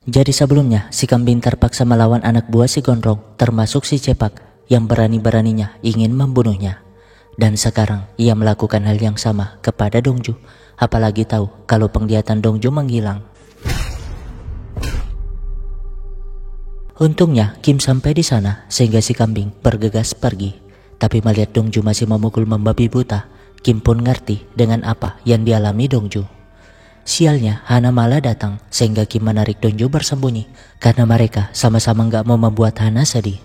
Jadi sebelumnya, si kambing terpaksa melawan anak buah si gondrong, termasuk si cepak yang berani-beraninya ingin membunuhnya. Dan sekarang ia melakukan hal yang sama kepada Dongju, apalagi tahu kalau penglihatan Dongju menghilang. Untungnya Kim sampai di sana sehingga si kambing bergegas pergi. Tapi melihat Dongju masih memukul membabi buta, Kim pun ngerti dengan apa yang dialami Dongju. Sialnya Hana malah datang sehingga Kim menarik Dongju bersembunyi karena mereka sama-sama gak mau membuat Hana sedih.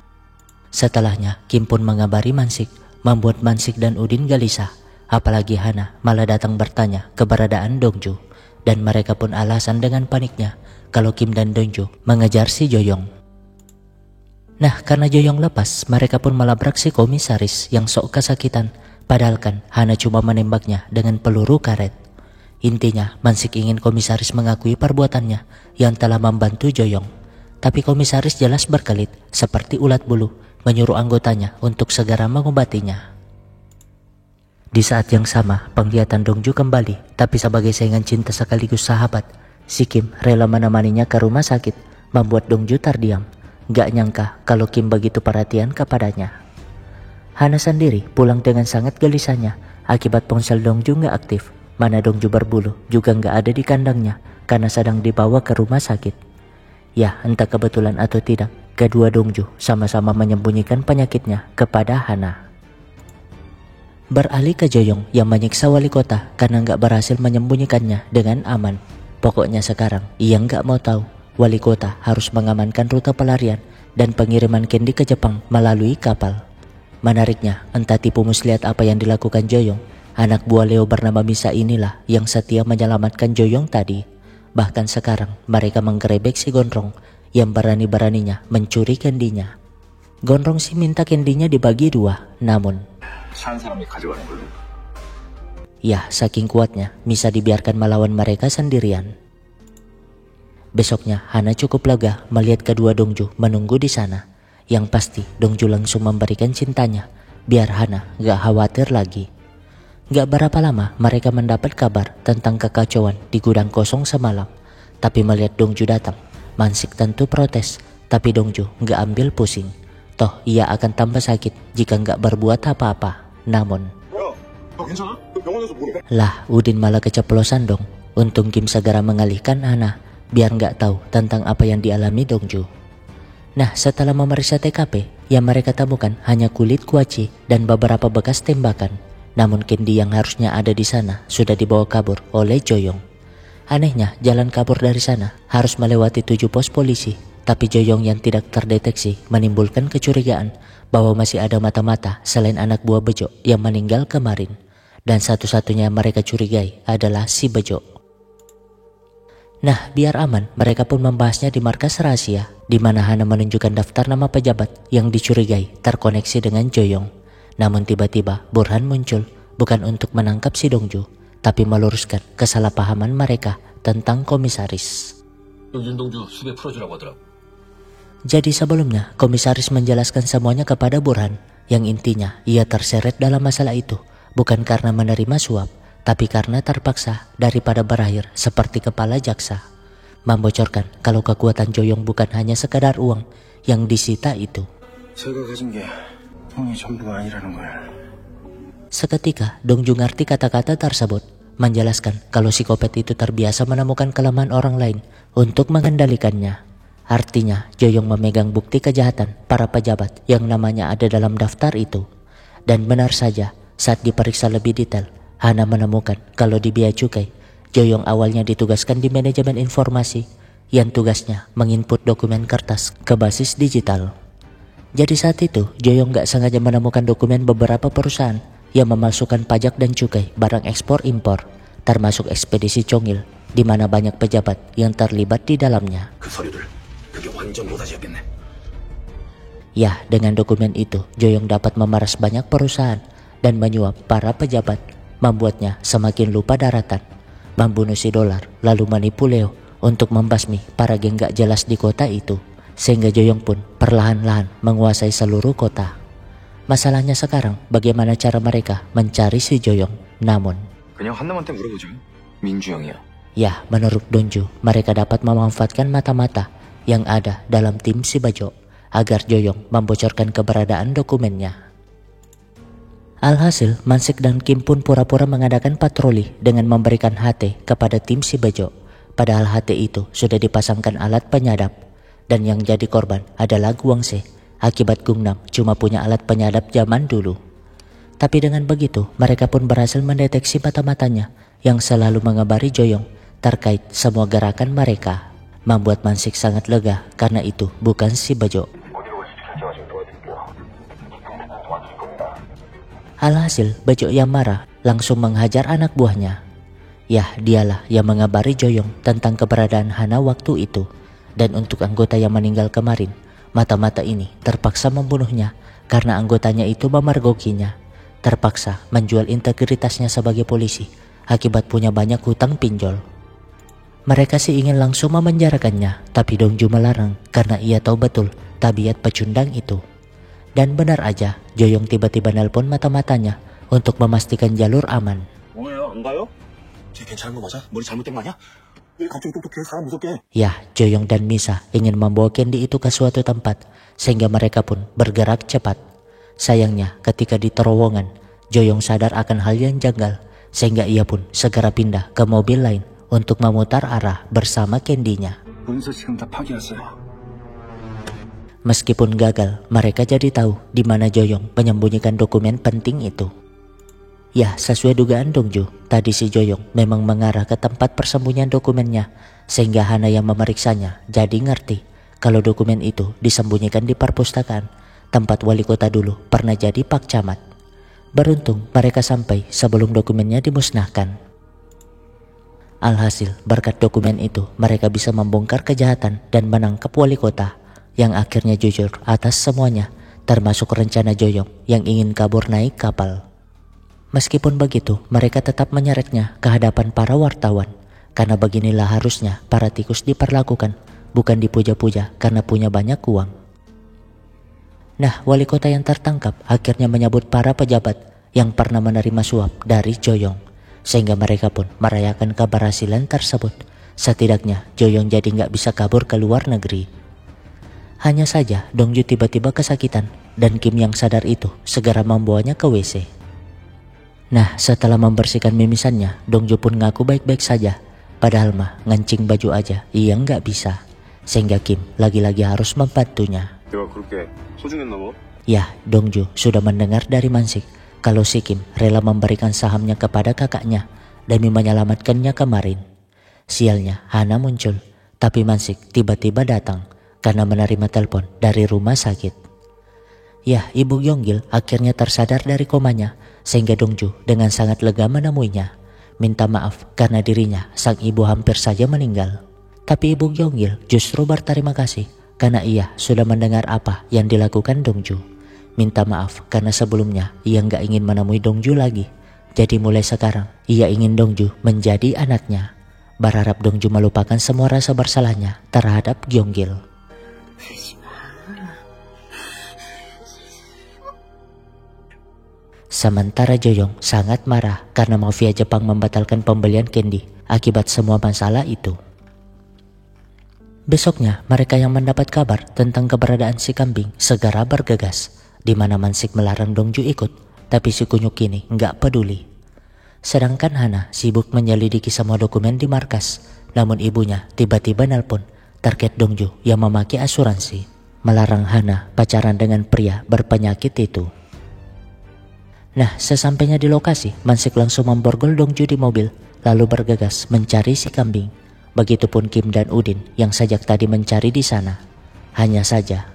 Setelahnya Kim pun mengabari Mansik, membuat Mansik dan Udin gelisah. Apalagi Hana malah datang bertanya keberadaan Dongju, dan mereka pun alasan dengan paniknya kalau Kim dan Dongju mengejar si Joyong. Nah, karena Joyong lepas, mereka pun melabrak si komisaris yang sok kesakitan, padahal kan Hana cuma menembaknya dengan peluru karet. Intinya, Mansik ingin komisaris mengakui perbuatannya yang telah membantu Joyong. Tapi komisaris jelas berkelit seperti ulat bulu, menyuruh anggotanya untuk segera mengobatinya. Di saat yang sama, penglihatan Dongju kembali, tapi sebagai saingan cinta sekaligus sahabat, si Kim rela menemaninya ke rumah sakit, membuat Dongju terdiam. Gak nyangka kalau Kim begitu perhatian kepadanya. Hana sendiri pulang dengan sangat gelisahnya akibat ponsel Dongju gak aktif. Mana Dongju berbulu juga gak ada di kandangnya karena sedang dibawa ke rumah sakit. Ya, entah kebetulan atau tidak, kedua Dongju sama-sama menyembunyikan penyakitnya kepada Hana. Beralih ke Joyong yang menyiksa wali kota karena gak berhasil menyembunyikannya dengan aman. Pokoknya sekarang ia gak mau tahu wali kota harus mengamankan rute pelarian dan pengiriman Candy ke Jepang melalui kapal. Menariknya, entah tipu muslihat apa yang dilakukan Joyong, anak buah Leo bernama Misa inilah yang setia menyelamatkan Joyong tadi. Bahkan sekarang mereka menggerebek si Gondrong yang berani-beraninya mencuri candy-nya. Gondrong sih minta candy-nya dibagi dua, namun ya, saking kuatnya Misa dibiarkan melawan mereka sendirian. Besoknya Hana cukup lega melihat kedua Dongju menunggu di sana. Yang pasti Dongju langsung memberikan cintanya biar Hana gak khawatir lagi. Gak berapa lama mereka mendapat kabar tentang kekacauan di gudang kosong semalam. Tapi melihat Dongju datang, Mansik tentu protes, tapi Dongju gak ambil pusing. Toh ia akan tambah sakit jika gak berbuat apa-apa. Namun lah, Udin malah keceplosan dong. Untung Kim segera mengalihkan Hana biar nggak tahu tentang apa yang dialami Dongju. Nah, setelah memeriksa TKP, yang mereka temukan hanya kulit kuaci dan beberapa bekas tembakan. Namun Candy yang harusnya ada di sana sudah dibawa kabur oleh Joyong. Anehnya, jalan kabur dari sana harus melewati 7 pos polisi, tapi Joyong yang tidak terdeteksi menimbulkan kecurigaan bahwa masih ada mata-mata selain anak buah Bejo yang meninggal kemarin. Dan satu-satunya yang mereka curigai adalah si Bejo. Nah, biar aman, mereka pun membahasnya di markas rahasia, di mana Hana menunjukkan daftar nama pejabat yang dicurigai terkoneksi dengan Joyong. Namun tiba-tiba Burhan muncul, bukan untuk menangkap si Dongju, tapi meluruskan kesalahpahaman mereka tentang komisaris. Jadi sebelumnya, komisaris menjelaskan semuanya kepada Burhan, yang intinya ia terseret dalam masalah itu, bukan karena menerima suap, tapi karena terpaksa daripada berakhir seperti kepala jaksa. Membocorkan kalau kekuatan Joyong bukan hanya sekadar uang yang disita itu. Seketika Dongju ngerti kata-kata tersebut, menjelaskan kalau psikopat itu terbiasa menemukan kelemahan orang lain untuk mengendalikannya. Artinya Joyong memegang bukti kejahatan para pejabat yang namanya ada dalam daftar itu. Dan benar saja, saat diperiksa lebih detail, Hana menemukan kalau di Bea Cukai, Joyong awalnya ditugaskan di manajemen informasi yang tugasnya menginput dokumen kertas ke basis digital. Jadi saat itu Joyong gak sengaja menemukan dokumen beberapa perusahaan yang memasukkan pajak dan cukai barang ekspor impor, termasuk ekspedisi Chongil, di mana banyak pejabat yang terlibat di dalamnya. Ya, dengan dokumen itu Joyong dapat memeras banyak perusahaan dan menyuap para pejabat, membuatnya semakin lupa daratan, membunuh si Dolar, lalu menipu Leo untuk membasmi para geng gak jelas di kota itu, sehingga Joyong pun perlahan-lahan menguasai seluruh kota. Masalahnya sekarang bagaimana cara mereka mencari si Joyong. Namun 그냥 한남한테 물어보죠. 민주 형이야. Ya, menurut Dongju, mereka dapat memanfaatkan mata-mata yang ada dalam tim si Bajo agar Joyong membocorkan keberadaan dokumennya. Alhasil, Mansik dan Kim pun pura-pura mengadakan patroli dengan memberikan HT kepada tim si Bajo. Padahal HT itu sudah dipasangkan alat penyadap, dan yang jadi korban adalah Guangse. Akibat Gangnam cuma punya alat penyadap zaman dulu. Tapi dengan begitu, mereka pun berhasil mendeteksi mata-matanya yang selalu mengabari Joyong terkait semua gerakan mereka. Membuat Mansik sangat lega karena itu bukan si Bajo. Alhasil, Bajo yang marah langsung menghajar anak buahnya. Ya, dialah yang mengabari Joyong tentang keberadaan Hana waktu itu. Dan untuk anggota yang meninggal kemarin, mata-mata ini terpaksa membunuhnya karena anggotanya itu memergokinya. Terpaksa menjual integritasnya sebagai polisi akibat punya banyak hutang pinjol. Mereka sih ingin langsung memenjarakannya, tapi Dongju melarang karena ia tahu betul tabiat pecundang itu. Dan benar aja, Joyong tiba-tiba nelpon mata-matanya untuk memastikan jalur aman. Ya, Joyong dan Misa ingin membawa Candy itu ke suatu tempat sehingga mereka pun bergerak cepat. Sayangnya ketika di terowongan, Joyong sadar akan hal yang janggal sehingga ia pun segera pindah ke mobil lain untuk memutar arah bersama Candy-nya. Meskipun gagal, mereka jadi tahu di mana Joyong menyembunyikan dokumen penting itu. Ya, sesuai dugaan Dongju, tadi si Joyong memang mengarah ke tempat persembunyian dokumennya sehingga Hana yang memeriksanya jadi ngerti kalau dokumen itu disembunyikan di perpustakaan tempat wali kota dulu pernah jadi Pak Camat. Beruntung mereka sampai sebelum dokumennya dimusnahkan. Alhasil, berkat dokumen itu mereka bisa membongkar kejahatan dan menangkap wali kota yang akhirnya jujur atas semuanya, termasuk rencana Joyong yang ingin kabur naik kapal. Meskipun begitu, mereka tetap menyeretnya ke hadapan para wartawan, karena beginilah harusnya para tikus diperlakukan, bukan dipuja-puja karena punya banyak uang. Nah, wali kota yang tertangkap akhirnya menyebut para pejabat yang pernah menerima suap dari Joyong, sehingga mereka pun merayakan keberhasilan tersebut. Setidaknya Joyong jadi nggak bisa kabur ke luar negeri. Hanya saja Dongju tiba-tiba kesakitan dan Kim yang sadar itu segera membawanya ke WC. Nah, setelah membersihkan mimisannya, Dongju pun ngaku baik-baik saja. Padahal mah ngancing baju aja ia nggak bisa, sehingga Kim lagi-lagi harus membantunya. Ya, Dongju sudah mendengar dari Mansik kalau si Kim rela memberikan sahamnya kepada kakaknya demi menyelamatkannya kemarin. Sialnya, Hana muncul, tapi Mansik tiba-tiba datang karena menerima telepon dari rumah sakit. Ya, Ibu Gyeonggil akhirnya tersadar dari komanya sehingga Dongju dengan sangat lega menemuinya. Minta maaf karena dirinya sang ibu hampir saja meninggal. Tapi Ibu Gyeonggil justru berterima kasih karena ia sudah mendengar apa yang dilakukan Dongju. Minta maaf karena sebelumnya ia nggak ingin menemui Dongju lagi. Jadi mulai sekarang ia ingin Dongju menjadi anaknya. Berharap Dongju melupakan semua rasa bersalahnya terhadap Gyeonggil. Sementara Joyong sangat marah karena mafia Jepang membatalkan pembelian Candy akibat semua masalah itu. Besoknya mereka yang mendapat kabar tentang keberadaan si kambing segera bergegas, di mana Mansik melarang Dongju ikut, tapi si kunyuk ini nggak peduli. Sedangkan Hana sibuk menyelidiki semua dokumen di markas, namun ibunya tiba-tiba nelpon terkait Dongju yang memakai asuransi, melarang Hana pacaran dengan pria berpenyakit itu. Nah, sesampainya di lokasi, Mansik langsung memborgol Dongju di mobil, lalu bergegas mencari si kambing. Begitupun Kim dan Udin yang sejak tadi mencari di sana. Hanya saja,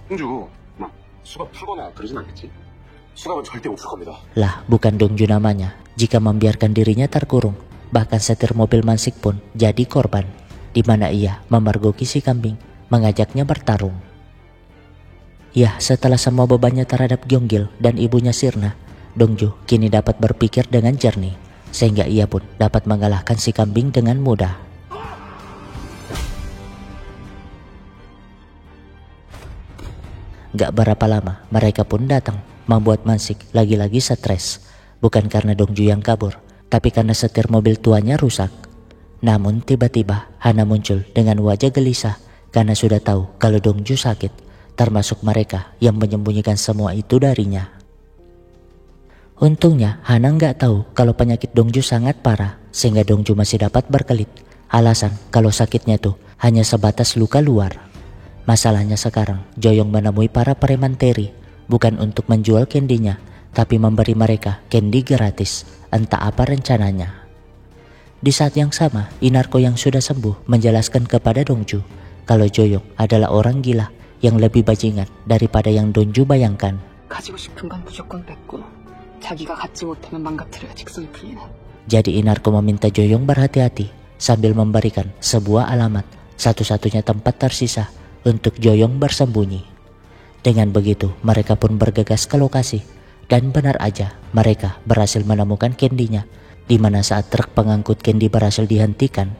lah, bukan Dongju namanya. Jika membiarkan dirinya terkurung, bahkan setir mobil Mansik pun jadi korban, di mana ia memergoki si kambing, mengajaknya bertarung. Ya, setelah semua bebannya terhadap Gyeonggil dan ibunya sirna, Dongju kini dapat berpikir dengan jernih, sehingga ia pun dapat mengalahkan si kambing dengan mudah. Gak berapa lama mereka pun datang, membuat Mansik lagi-lagi stres. Bukan karena Dongju yang kabur, tapi karena setir mobil tuanya rusak. Namun tiba-tiba Hana muncul dengan wajah gelisah karena sudah tahu kalau Dongju sakit, termasuk mereka yang menyembunyikan semua itu darinya. Untungnya Hana nggak tahu kalau penyakit Dongju sangat parah, sehingga Dongju masih dapat berkelit alasan kalau sakitnya tuh hanya sebatas luka luar. Masalahnya sekarang Joyong menemui para preman Terry bukan untuk menjual candy-nya, tapi memberi mereka candy gratis, entah apa rencananya. Di saat yang sama, Inarko yang sudah sembuh menjelaskan kepada Dongju kalau Joyong adalah orang gila yang lebih bajingan daripada yang Dongju bayangkan. 가지고 싶은 건 무조건 뺏고 자기가 갖지 못하면 망가뜨려야 직성이 풀리는. Jadi Inarko meminta Joyong berhati-hati sambil memberikan sebuah alamat, satu-satunya tempat tersisa untuk Joyong bersembunyi. Dengan begitu mereka pun bergegas ke lokasi, dan benar aja mereka berhasil menemukan candy-nya, di mana saat truk pengangkut candy berhasil dihentikan,